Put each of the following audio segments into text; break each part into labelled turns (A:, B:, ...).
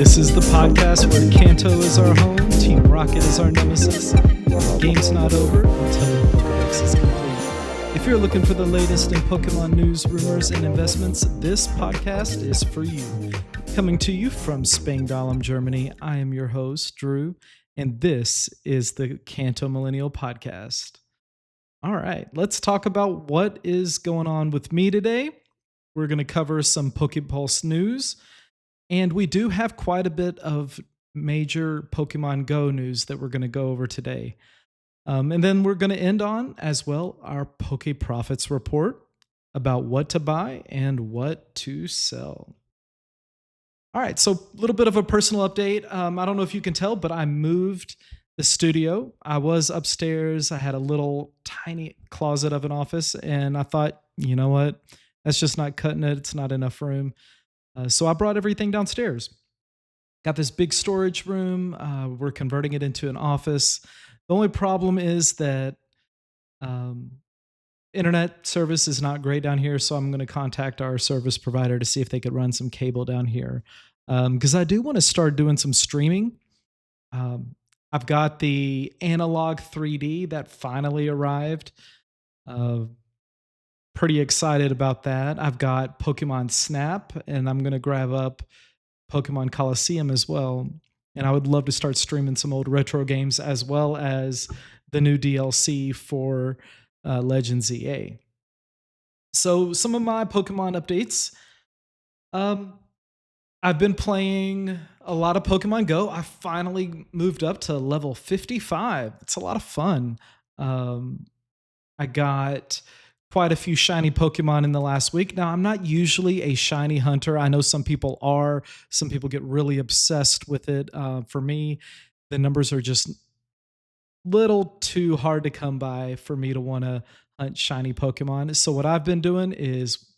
A: This is the podcast where Kanto is our home, Team Rocket is our nemesis. The game's not over until the Pokédex is complete. If you're looking for the latest in Pokemon news, rumors, and investments, this podcast is for you. Coming to you from Spangdahlem, Germany, I am your host, Drew, and this is the Kanto Millennial Podcast. All right, let's talk about what is going on with me today. We're going to cover some PokéPulse news. And we do have quite a bit of major Pokemon Go news that we're going to go over today. And then we're going to end on, as well, our PokéProfits report about what to buy and what to sell. All right, so a little bit of a personal update. I don't know if you can tell, but I moved the studio. I was upstairs. I had a little tiny closet of an office, and I thought, you know what? That's just not cutting it. It's not enough room. So I brought everything downstairs. Got this big storage room. We're converting it into an office. The only problem is that internet service is not great down here, so I'm going to contact our service provider to see if they could run some cable down here. Because I do want to start doing some streaming. I've got the analog 3D that finally arrived. Pretty excited about that. I've got Pokemon Snap, and I'm going to grab up Pokemon Coliseum as well. And I would love to start streaming some old retro games as well as the new DLC for Legends EA. So some of my Pokemon updates. I've been playing a lot of Pokemon Go. I finally moved up to level 55. It's a lot of fun. I got quite a few shiny Pokemon in the last week. Now, I'm not usually a shiny hunter. I know some people are. Some people get really obsessed with it. For me, the numbers are just little too hard to come by for me to want to hunt shiny Pokemon. So what I've been doing is,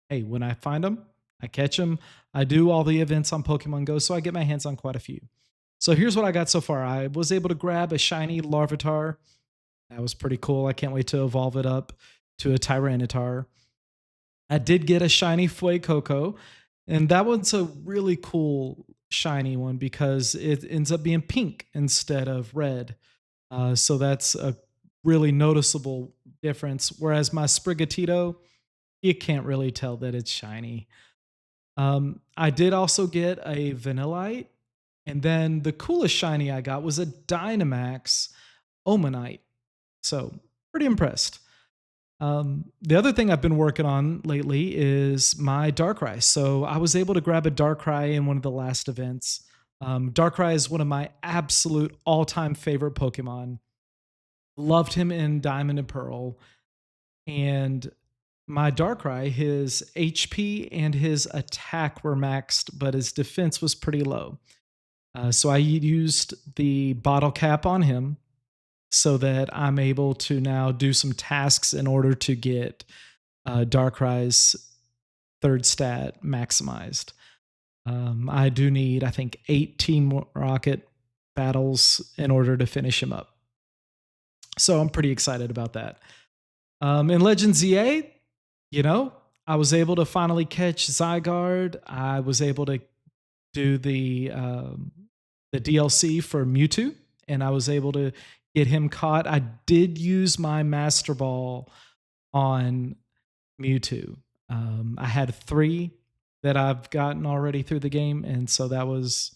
A: hey, when I find them, I catch them. I do all the events on Pokemon Go, so I get my hands on quite a few. So here's what I got so far. I was able to grab a shiny Larvitar. That was pretty cool. I can't wait to evolve it up to a Tyranitar. I did get a shiny Fuecoco, and that one's a really cool shiny one because it ends up being pink instead of red. So that's a really noticeable difference. Whereas my Sprigatito, you can't really tell that it's shiny. I did also get a Vanillite, and then the coolest shiny I got was a Dynamax Omanite. So pretty impressed. The other thing I've been working on lately is my Darkrai. So I was able to grab a Darkrai in one of the last events. Darkrai is one of my absolute all-time favorite Pokemon. Loved him in Diamond and Pearl. And my Darkrai, his HP and his attack were maxed, but his defense was pretty low. So I used the bottle cap on him so that I'm able to now do some tasks in order to get Darkrai's third stat maximized. I do need, I think, 8 Team Rocket battles in order to finish him up. So I'm pretty excited about that. In Legends EA, I was able to finally catch Zygarde. I was able to do the DLC for Mewtwo, and I was able to get him caught. I did use my Master Ball on Mewtwo. I had 3 that I've gotten already through the game, and so that was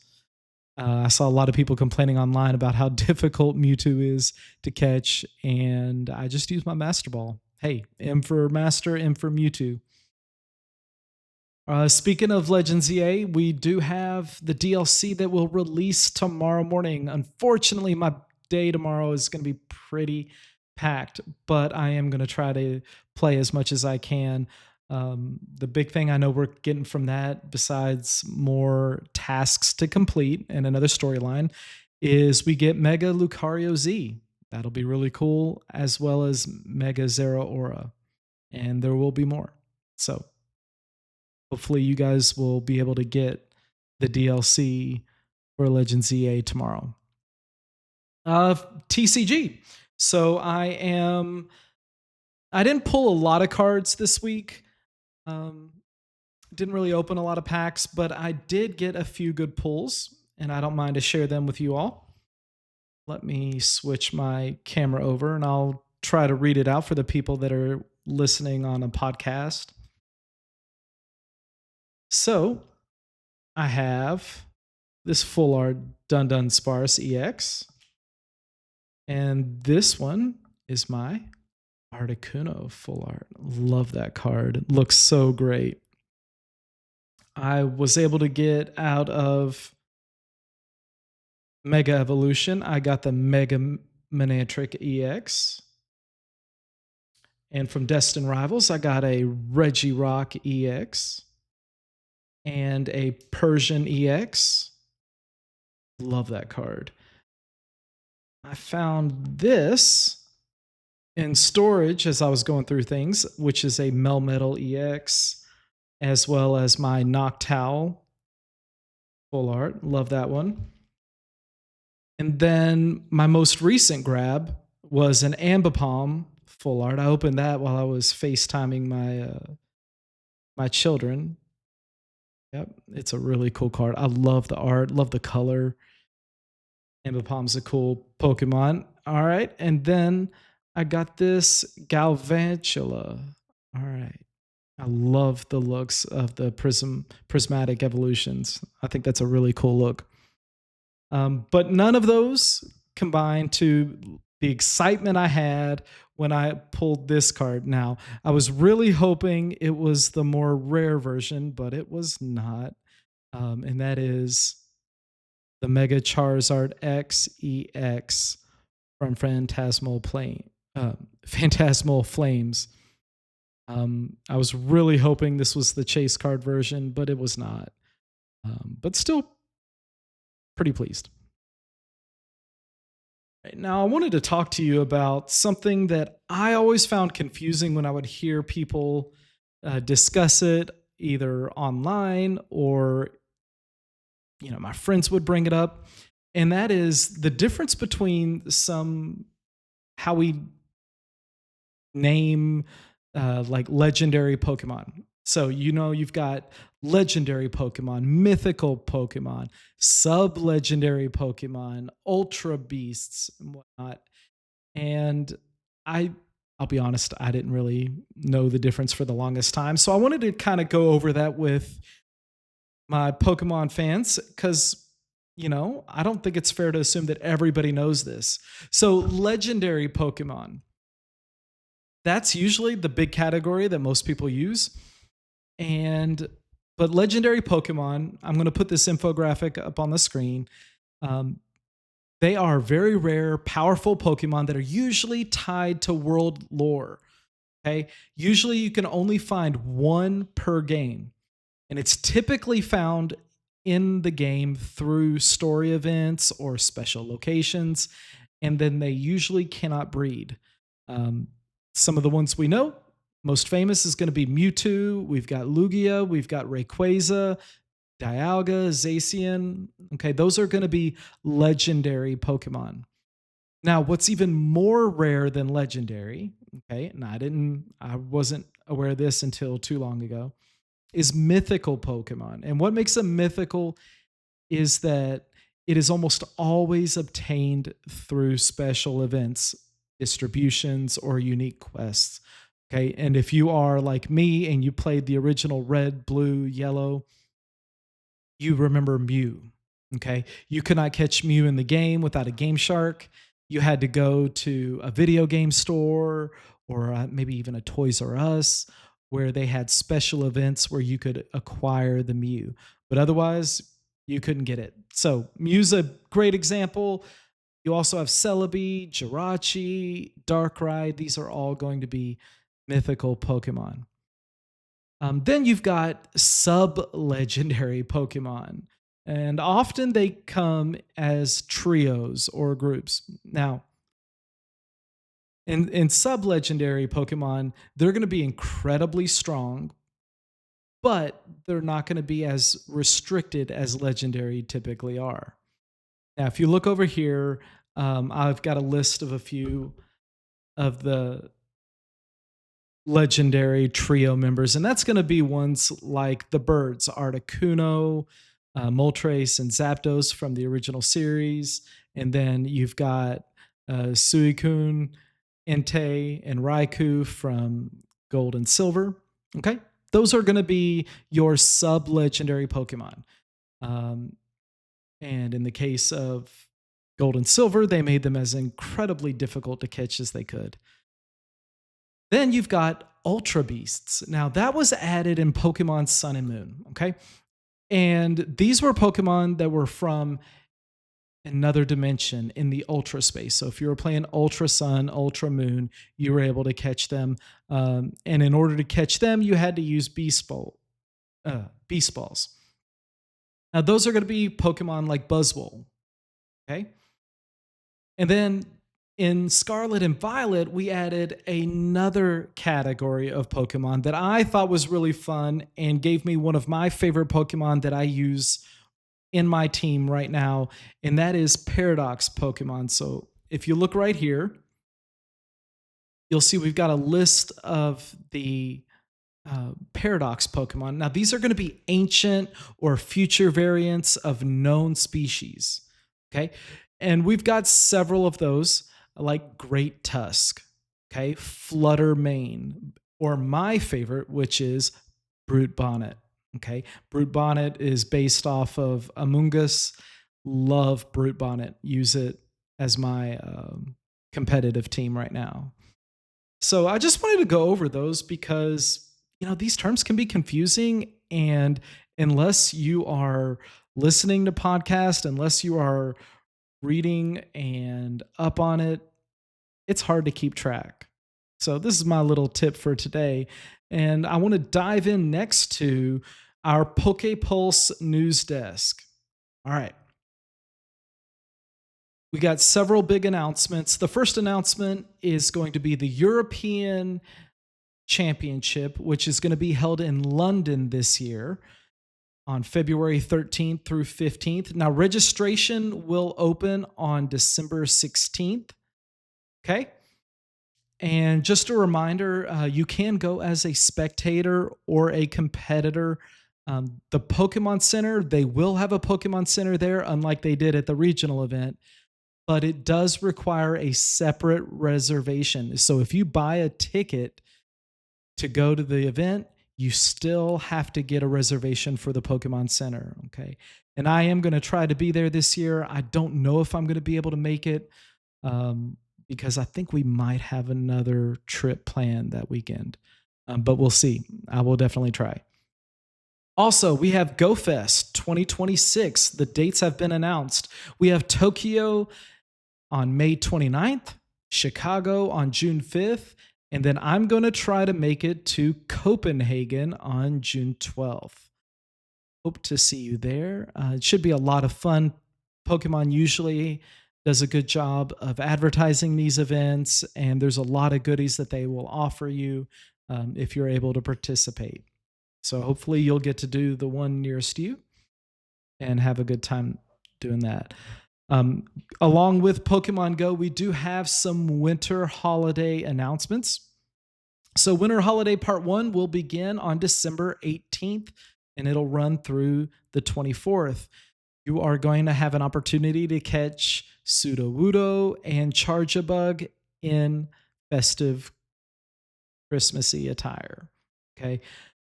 A: I saw a lot of people complaining online about how difficult Mewtwo is to catch, and I just used my Master Ball. Hey, M for Master, M for Mewtwo. Speaking of Legends EA, we do have the DLC that will release tomorrow morning. Unfortunately, my day tomorrow is going to be pretty packed, but I am going to try to play as much as I can. The big thing I know we're getting from that, besides more tasks to complete and another storyline, is we get Mega Lucario Z. That'll be really cool, as well as Mega Zeraora. And there will be more. So hopefully you guys will be able to get the DLC for Legend ZA tomorrow. TCG. So I didn't pull a lot of cards this week. Didn't really open a lot of packs, but I did get a few good pulls, and I don't mind to share them with you all. Let me switch my camera over, and I'll try to read it out for the people that are listening on a podcast. So I have this full art Dun Dun Sparse EX. And this one is my Articuno full art. Love that card. It looks so great. I was able to get out of Mega Evolution. I got the Mega Manantric EX. And from Destined Rivals, I got a Regirock EX and a Persian EX. Love that card. I found this in storage as I was going through things, which is a Melmetal EX, as well as my Noctowl full art. Love that one. And then my most recent grab was an Ambipom full art. I opened that while I was FaceTiming my children. Yep, it's a really cool card. I love the art, love the color. Ambipom's a cool Pokemon. All right, and then I got this Galvantula. All right. I love the looks of the prismatic evolutions. I think that's a really cool look. But none of those combined to the excitement I had when I pulled this card. Now, I was really hoping it was the more rare version, but it was not. And that is the Mega Charizard X EX from Phantasmal Flames. I was really hoping this was the chase card version, but it was not. But still pretty pleased. Right, now, I wanted to talk to you about something that I always found confusing when I would hear people discuss it either online or my friends would bring it up. And that is the difference between how we name like legendary Pokemon. So, you've got legendary Pokemon, mythical Pokemon, sub-legendary Pokemon, ultra beasts, and whatnot. And I'll be honest, I didn't really know the difference for the longest time. So I wanted to kind of go over that with my Pokemon fans because, I don't think it's fair to assume that everybody knows this. So legendary Pokemon, that's usually the big category that most people use. But legendary Pokemon, I'm going to put this infographic up on the screen. They are very rare, powerful Pokemon that are usually tied to world lore. Okay. Usually you can only find one per game, and it's typically found in the game through story events or special locations. And then they usually cannot breed. Some of the ones we know, most famous is going to be Mewtwo. We've got Lugia. We've got Rayquaza, Dialga, Zacian. Okay, those are going to be legendary Pokemon. Now, what's even more rare than legendary, okay, and I wasn't aware of this until too long ago, is mythical Pokemon. And what makes them mythical is that it is almost always obtained through special events, distributions, or unique quests. Okay, and if you are like me and you played the original Red, Blue, Yellow, you remember Mew. Okay, you could not catch Mew in the game without a Game Shark. You had to go to a video game store or maybe even a Toys R Us where they had special events where you could acquire the Mew. But otherwise, you couldn't get it. So Mew's a great example. You also have Celebi, Jirachi, Darkrai. These are all going to be mythical Pokemon. Then you've got sub-legendary Pokemon. And often they come as trios or groups. Now, in sub-legendary Pokemon, they're gonna be incredibly strong, but they're not gonna be as restricted as legendary typically are. Now, if you look over here, I've got a list of a few of the legendary trio members, and that's gonna be ones like the birds, Articuno, Moltres, and Zapdos from the original series, and then you've got, Suicune, Entei, and Raikou from Gold and Silver, okay? Those are gonna be your sub-legendary Pokemon. Um, and in the case of Gold and Silver, they made them as incredibly difficult to catch as they could. Then you've got Ultra Beasts. Now, that was added in Pokemon Sun and Moon, okay? And these were Pokemon that were from another dimension in the Ultra space. So if you were playing Ultra Sun, Ultra Moon, you were able to catch them. And in order to catch them, you had to use Beast Balls. Now, those are going to be Pokemon like Buzzwole, okay? And then in Scarlet and Violet, we added another category of Pokemon that I thought was really fun and gave me one of my favorite Pokemon that I use in my team right now, and that is Paradox Pokemon. So if you look right here, you'll see we've got a list of the Paradox Pokemon. Now, these are going to be ancient or future variants of known species. Okay. And we've got several of those, like Great Tusk, okay, Flutter Mane, or my favorite, which is Brute Bonnet. Okay. Brute Bonnet is based off of Among Us. Love Brute Bonnet. Use it as my competitive team right now. So I just wanted to go over those because, these terms can be confusing. And unless you are listening to podcasts, unless you are reading and up on it, it's hard to keep track. So this is my little tip for today. And I want to dive in next to our PokéPulse News Desk. All right. We got several big announcements. The first announcement is going to be the European Championship, which is going to be held in London this year on February 13th through 15th. Now, registration will open on December 16th. Okay. And just a reminder, you can go as a spectator or a competitor. The Pokemon Center, they will have a Pokemon Center there, unlike they did at the regional event, but it does require a separate reservation. So if you buy a ticket to go to the event, you still have to get a reservation for the Pokemon Center. Okay. And I am going to try to be there this year. I don't know if I'm going to be able to make it. Because I think we might have another trip planned that weekend. But we'll see. I will definitely try. Also, we have GoFest 2026. The dates have been announced. We have Tokyo on May 29th, Chicago on June 5th, and then I'm going to try to make it to Copenhagen on June 12th. Hope to see you there. It should be a lot of fun. Pokemon usually does a good job of advertising these events, and there's a lot of goodies that they will offer you if you're able to participate. So hopefully you'll get to do the one nearest you and have a good time doing that. Along with Pokemon Go, we do have some winter holiday announcements. So Winter Holiday Part 1 will begin on December 18th, and it'll run through the 24th. You are going to have an opportunity to catch Sudowoodo and Charjabug in festive Christmassy attire. Okay.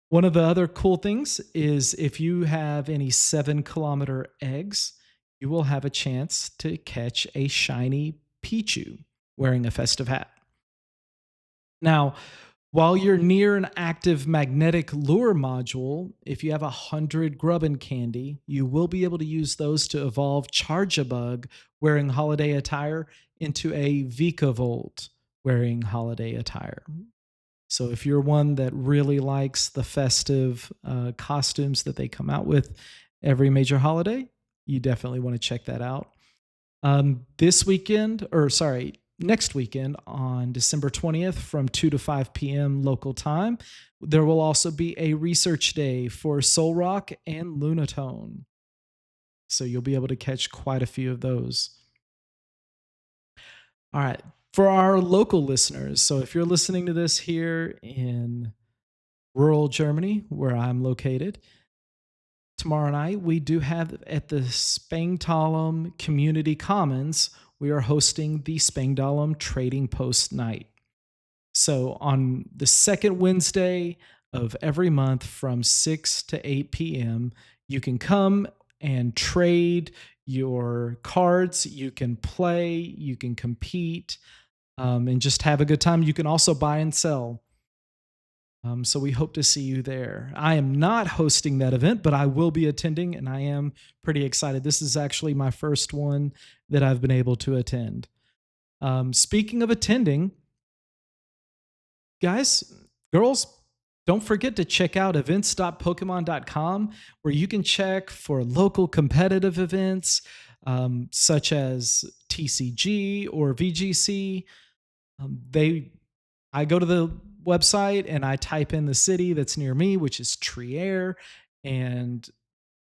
A: One of the other cool things is if you have any 7-kilometer eggs, you will have a chance to catch a shiny Pichu wearing a festive hat. Now, while you're near an active magnetic lure module, if you have 100 Grubbin Candy, you will be able to use those to evolve Charjabug wearing holiday attire into a Vikavolt wearing holiday attire. So if you're one that really likes the festive costumes that they come out with every major holiday. You definitely want to check that out. Next weekend on December 20th from 2 to 5 p.m. local time, there will also be a research day for Soul Rock and Lunatone. So you'll be able to catch quite a few of those. All right. For our local listeners, so if you're listening to this here in rural Germany, where I'm located, tomorrow night we do have at the Spangdahlem Community Commons, we are hosting the Spangdahlem Trading Post Night. So on the second Wednesday of every month from 6 to 8 p.m., you can come and trade your cards. You can play, you can compete, and just have a good time. You can also buy and sell. So we hope to see you there. I am not hosting that event, but I will be attending, and I am pretty excited. This is actually my first one that I've been able to attend. Speaking of attending, guys, girls, don't forget to check out events.pokemon.com, where you can check for local competitive events such as TCG or VGC. I go to the website and I type in the city that's near me, which is Trier, and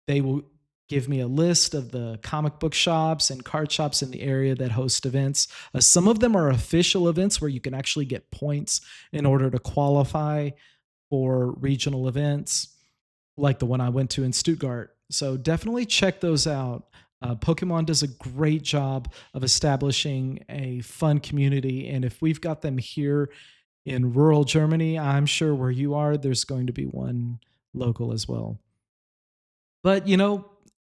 A: they will give me a list of the comic book shops and card shops in the area that host events. Some of them are official events where you can actually get points in order to qualify for regional events, like the one I went to in Stuttgart. So definitely check those out. Pokemon does a great job of establishing a fun community. And if we've got them here in rural Germany, I'm sure where you are, there's going to be one local as well. But,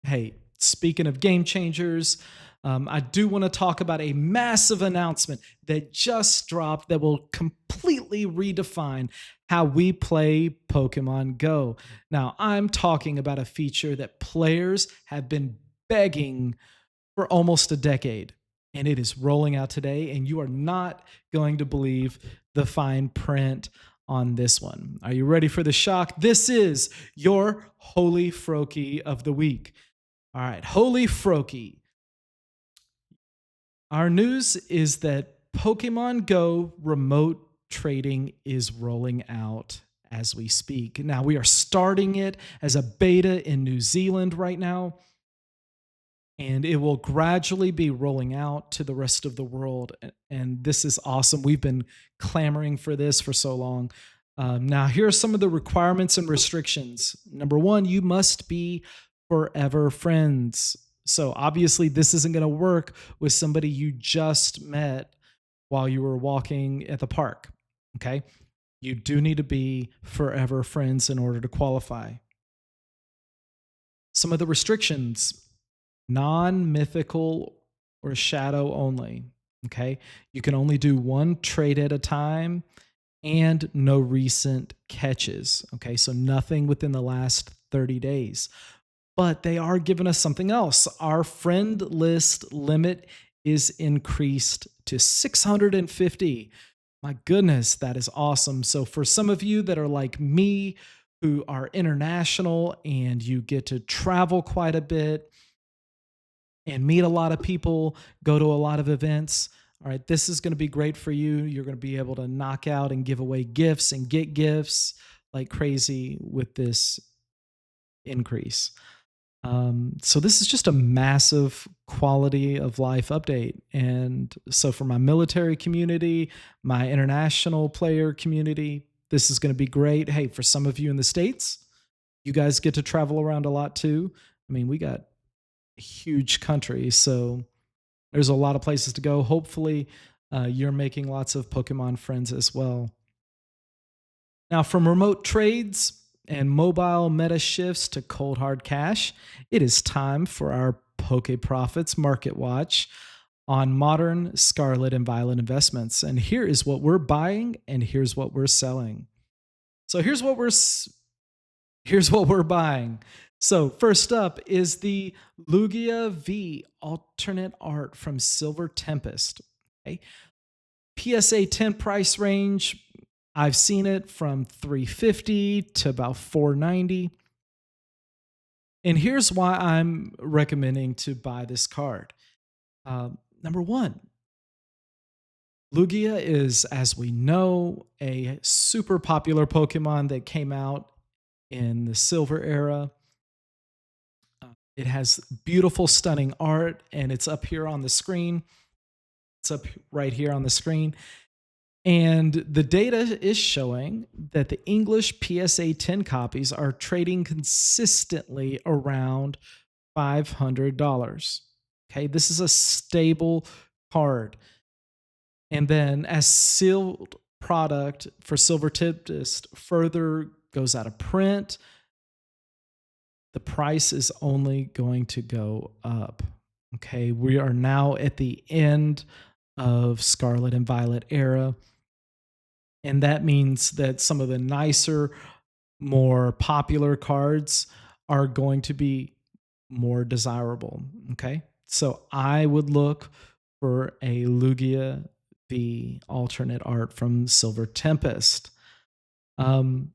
A: hey, speaking of game changers, I do want to talk about a massive announcement that just dropped that will completely redefine how we play Pokemon Go. Now, I'm talking about a feature that players have been begging for almost a decade, and it is rolling out today, and you are not going to believe the fine print on this one. Are you ready for the shock? This is your Holy Froakie of the week. All right, Holy Froakie. Our news is that Pokemon Go remote trading is rolling out as we speak. Now, we are starting it as a beta in New Zealand right now, and it will gradually be rolling out to the rest of the world. And this is awesome. We've been clamoring for this for so long. Now, here are some of the requirements and restrictions. Number one, you must be forever friends. So obviously, this isn't going to work with somebody you just met while you were walking at the park. Okay. You do need to be forever friends in order to qualify. Some of the restrictions: non-mythical or shadow only. Okay. You can only do one trade at a time, and no recent catches. Okay. So nothing within the last 30 days. But they are giving us something else. Our friend list limit is increased to 650. My goodness, that is awesome. So for some of you that are like me, who are international and you get to travel quite a bit and meet a lot of people, go to a lot of events, all right, this is going to be great for you. You're going to be able to knock out and give away gifts and get gifts like crazy with this increase. So this is just a massive quality of life update. And so for my military community, my international player community, this is going to be great. Hey, for some of you in the States, you guys get to travel around a lot too. I mean, we got a huge country, so there's a lot of places to go. Hopefully, you're making lots of Pokemon friends as well. Now, from remote trades and mobile meta shifts to cold hard cash, it is time for our PokéProfits Market Watch on modern Scarlet and Violet investments. And here is what we're buying, and here's what we're selling. So here's what we're buying. So first up is the Lugia V alternate art from Silver Tempest. Okay. PSA 10 price range. I've seen it from $350 to about $490. And here's why I'm recommending to buy this card. Number one, Lugia is, as we know, a super popular Pokemon that came out in the Silver era. It has beautiful, stunning art, and it's up here on the screen. It's up right here on the screen. And the data is showing that the English PSA 10 copies are trading consistently around $500. Okay, this is a stable card. And then as sealed product for Silver Tempest further goes out of print, the price is only going to go up. Okay, we are now at the end of Scarlet and Violet era. And that means that some of the nicer, more popular cards are going to be more desirable. Okay. So I would look for a Lugia V alternate art from Silver Tempest. Um,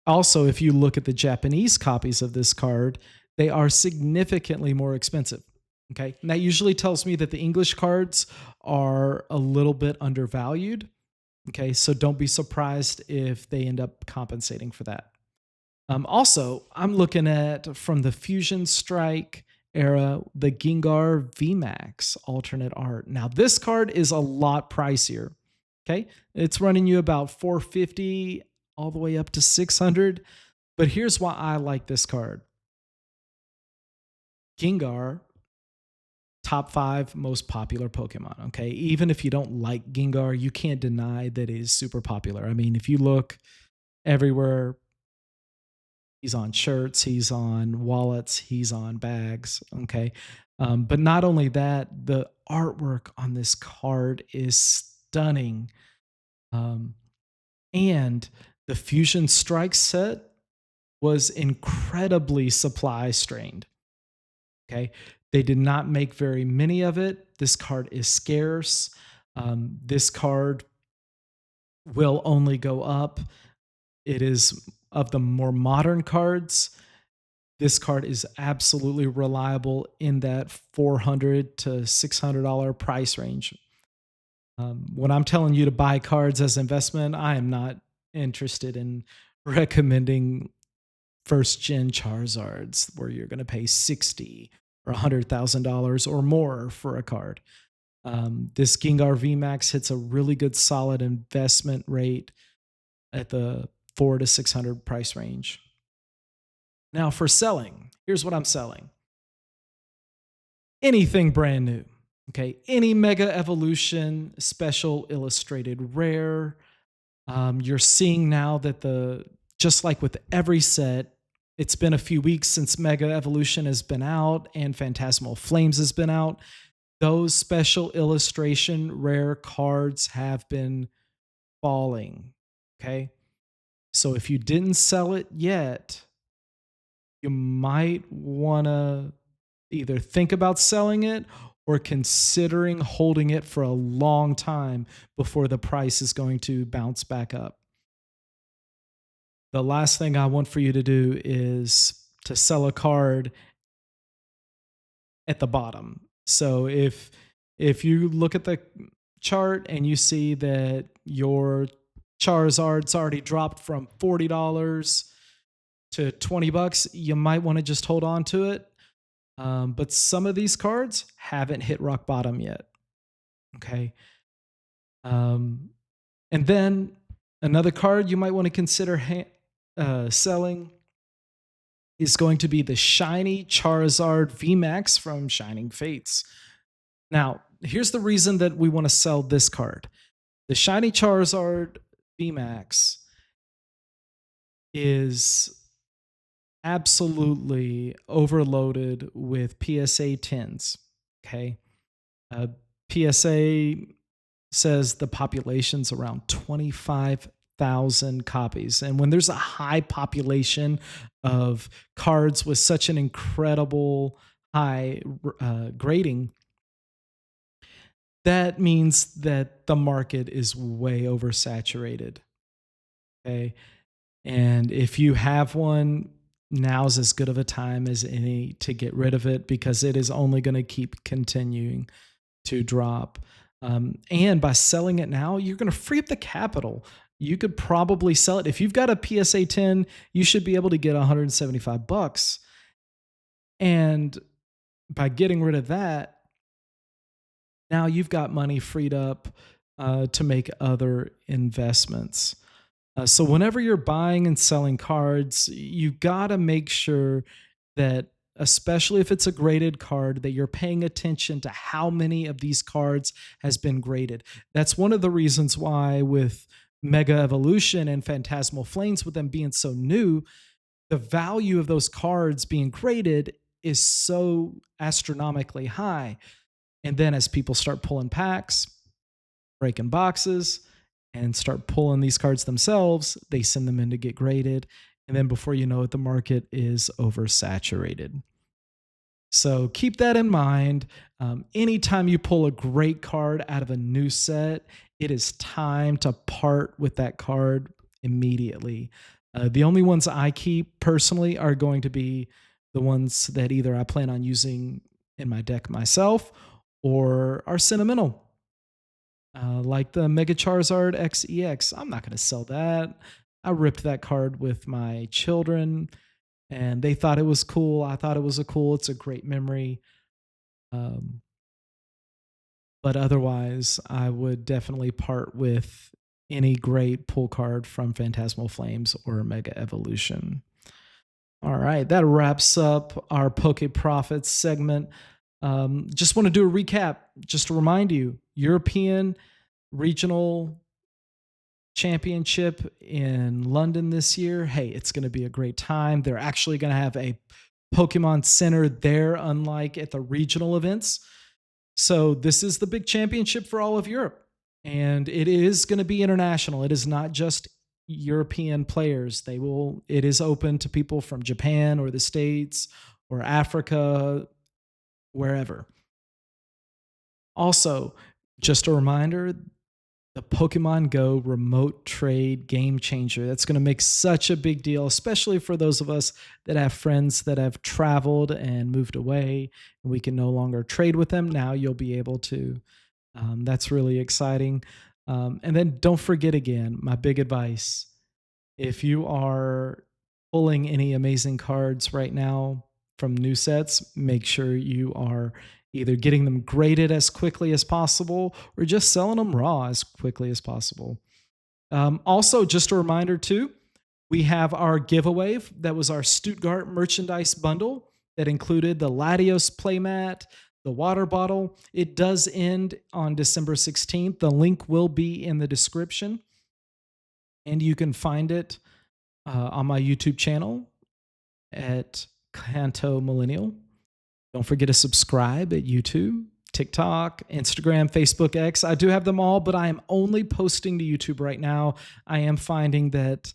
A: Also, if you look at the Japanese copies of this card, they are significantly more expensive. Okay. And that usually tells me that the English cards are a little bit undervalued. Okay. So don't be surprised if they end up compensating for that. Also, I'm looking at from the Fusion Strike era, the Gengar VMAX alternate art. Now, this card is a lot pricier. Okay. It's running you about 450 all the way up to 600. But here's why I like this card. Gengar, top 5 most popular Pokemon. Okay. Even if you don't like Gengar, you can't deny that it is super popular. I mean, if you look everywhere, he's on shirts, he's on wallets, he's on bags. Okay. But not only that, the artwork on this card is stunning. Um, and the Fusion Strike set was incredibly supply strained. Okay. They did not make very many of it. This card is scarce. This card will only go up. It is of the more modern cards. This card is absolutely reliable in that $400 to $600 price range. When I'm telling you to buy cards as investment, I am not interested in recommending first gen Charizards where you're going to pay 60 or $100,000 or more for a card. This Gengar VMAX hits a really good solid investment rate at the 400 to 600 price range. Now for selling, here's what I'm selling. Anything brand new. Okay, any Mega Evolution special illustrated rare. You're seeing now that just like with every set, it's been a few weeks since Mega Evolution has been out and Phantasmal Flames has been out. Those special illustration rare cards have been falling. Okay. So if you didn't sell it yet, you might want to either think about selling it or considering holding it for a long time before the price is going to bounce back up. The last thing I want for you to do is to sell a card at the bottom. So if you look at the chart and you see that your Charizard's already dropped from $40 to $20, you might want to just hold on to it. But some of these cards haven't hit rock bottom yet. Okay. Um, and then another card you might want to consider selling is going to be the Shiny Charizard VMAX from Shining Fates. Now, here's the reason that we want to sell this card. The Shiny Charizard VMAX is absolutely overloaded with PSA 10s. Okay. Uh, PSA says the population's around 25,000 copies. And when there's a high population of cards with such an incredible high grading, that means that the market is way oversaturated. Okay. And if you have one, now's as good of a time as any to get rid of it because it is only going to keep continuing to drop. And by selling it now, you're going to free up the capital. You could probably sell it. If you've got a PSA 10, you should be able to get $175. And by getting rid of that, now you've got money freed up to make other investments. So whenever you're buying and selling cards, you got to make sure that, especially if it's a graded card, that you're paying attention to how many of these cards has been graded. That's one of the reasons why with Mega Evolution and Phantasmal Flames, with them being so new, the value of those cards being graded is so astronomically high. And then as people start pulling packs, breaking boxes, and start pulling these cards themselves, they send them in to get graded. And then before you know it, the market is oversaturated. So keep that in mind. Anytime you pull a great card out of a new set, it is time to part with that card immediately. The only ones I keep personally are going to be the ones that either I plan on using in my deck myself or are sentimental. Like the Mega Charizard XEX. I'm not going to sell that. I ripped that card with my children and they thought it was cool. I thought it was it's a great memory. But otherwise, I would definitely part with any great pull card from Phantasmal Flames or Mega Evolution. All right, that wraps up our PokéProfits segment. Just want to do a recap, just to remind you, European Regional Championship in London this year. Hey, it's going to be a great time. They're actually going to have a Pokemon Center there, unlike at the regional events. So this is the big championship for all of Europe, and it is going to be international. It is not just European players. It is open to people from Japan or the States or Africa, wherever. Also, just a reminder, the Pokemon Go remote trade game changer. That's going to make such a big deal, especially for those of us that have friends that have traveled and moved away and we can no longer trade with them. Now you'll be able to. That's really exciting. And then don't forget again, my big advice, if you are pulling any amazing cards right now from new sets, make sure you are either getting them graded as quickly as possible or just selling them raw as quickly as possible. Also, just a reminder too, we have our giveaway. That was our Stuttgart merchandise bundle that included the Latios playmat, the water bottle. It does end on December 16th. The link will be in the description, and you can find it on my YouTube channel at Kanto Millennial. Don't forget to subscribe at YouTube, TikTok, Instagram, Facebook, X. I do have them all, but I am only posting to YouTube right now. I am finding that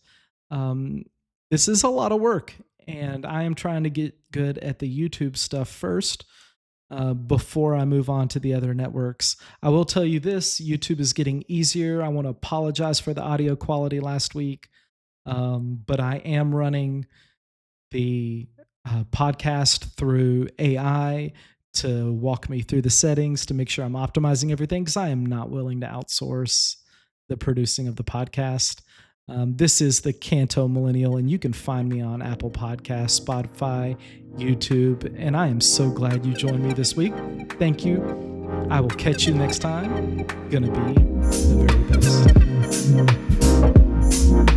A: this is a lot of work, and I am trying to get good at the YouTube stuff first before I move on to the other networks. I will tell you this, YouTube is getting easier. I want to apologize for the audio quality last week, but I am running the podcast through AI to walk me through the settings to make sure I'm optimizing everything, because I am not willing to outsource the producing of the podcast. This is the Kanto Millennial, and you can find me on Apple Podcasts, Spotify, YouTube, and I am so glad you joined me this week. Thank you. I will catch you next time. Gonna be the very best.